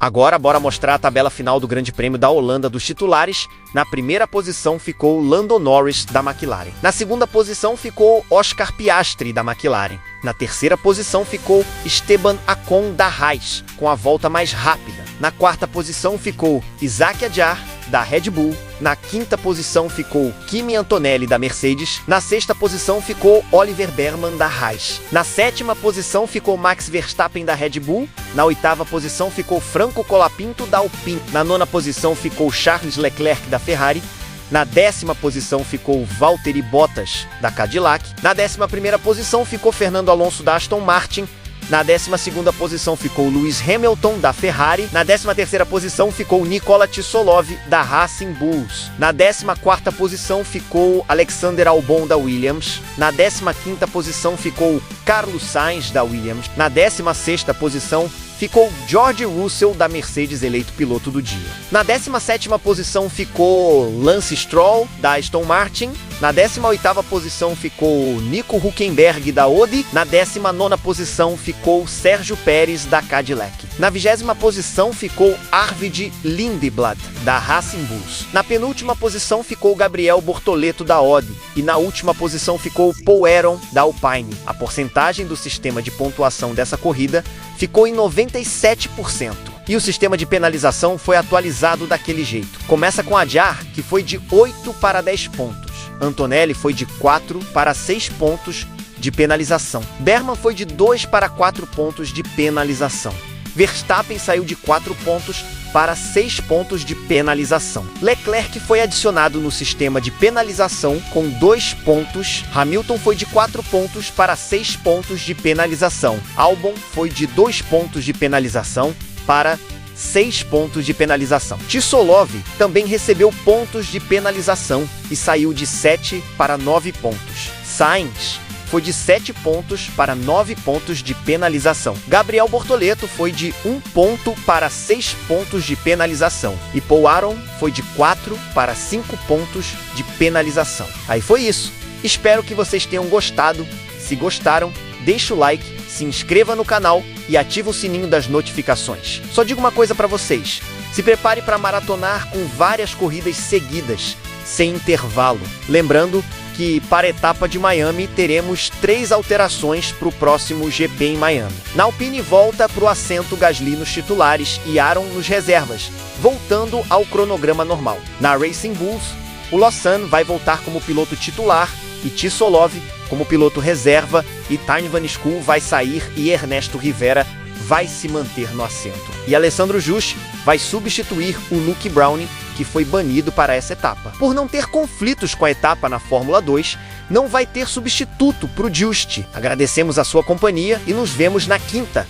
Agora, bora mostrar a tabela final do Grande Prêmio da Holanda dos titulares. Na primeira posição ficou Lando Norris, da McLaren. Na segunda posição ficou Oscar Piastri, da McLaren. Na terceira posição ficou Esteban Ocon, da Haas, com a volta mais rápida. Na quarta posição ficou Isaac Adjar, da Red Bull. Na quinta posição ficou Kimi Antonelli, da Mercedes. Na sexta posição ficou Oliver Behrman, da Haas. Na sétima posição ficou Max Verstappen, da Red Bull. Na oitava posição ficou Franco Colapinto, da Alpine. Na nona posição ficou Charles Leclerc, da Ferrari. Na décima posição ficou Valtteri Bottas, da Cadillac. Na 11ª posição ficou Fernando Alonso, da Aston Martin. Na 12ª posição ficou Lewis Hamilton, da Ferrari. Na 13ª posição ficou Nikola Tissolov, da Racing Bulls. Na 14ª posição ficou Alexander Albon, da Williams. Na 15ª posição ficou Carlos Sainz, da Williams. Na 16ª posição ficou George Russell, da Mercedes, eleito piloto do dia. Na 17ª posição ficou Lance Stroll, da Aston Martin. Na 18ª posição ficou Nico Hülkenberg, da Audi. Na 19ª posição ficou Sérgio Pérez, da Cadillac. Na 20ª posição ficou Arvid Lindblad, da Racing Bulls. Na penúltima posição ficou Gabriel Bortoleto, da Audi. E na última posição ficou Paul Aron, da Alpine. A porcentagem do sistema de pontuação dessa corrida ficou em 97%. E o sistema de penalização foi atualizado daquele jeito. Começa com Adjar, que foi de 8 para 10 pontos. Antonelli foi de 4 para 6 pontos de penalização. Behrman foi de 2 para 4 pontos de penalização. Verstappen saiu de 4 pontos para 6 pontos de penalização. Leclerc foi adicionado no sistema de penalização com 2 pontos. Hamilton foi de 4 pontos para 6 pontos de penalização. Albon foi de 2 pontos de penalização para 6 pontos de penalização. Tissolov também recebeu pontos de penalização e saiu de 7 para 9 pontos. Sainz foi de 7 pontos para 9 pontos de penalização. Gabriel Bortoleto foi de 1 ponto para 6 pontos de penalização. E Paul Aron foi de 4 para 5 pontos de penalização. Aí foi isso. Espero que vocês tenham gostado. Se gostaram, deixa o like, se inscreva no canal e ativa o sininho das notificações. Só digo uma coisa para vocês. Se prepare para maratonar com várias corridas seguidas, sem intervalo. Lembrando que para a etapa de Miami teremos 3 alterações para o próximo GP em Miami. Na Alpine volta para o assento Gasly nos titulares e Aron nos reservas, voltando ao cronograma normal. Na Racing Bulls, o Lawson vai voltar como piloto titular e Tissolov como piloto reserva, e Tine Van School vai sair e Ernesto Rivera vai se manter no assento. E Alessandro Just vai substituir o Luke Brown, que foi banido para essa etapa. Por não ter conflitos com a etapa na Fórmula 2, não vai ter substituto para o Just. Agradecemos a sua companhia e nos vemos na quinta,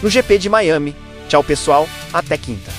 no GP de Miami. Tchau, pessoal. Até quinta.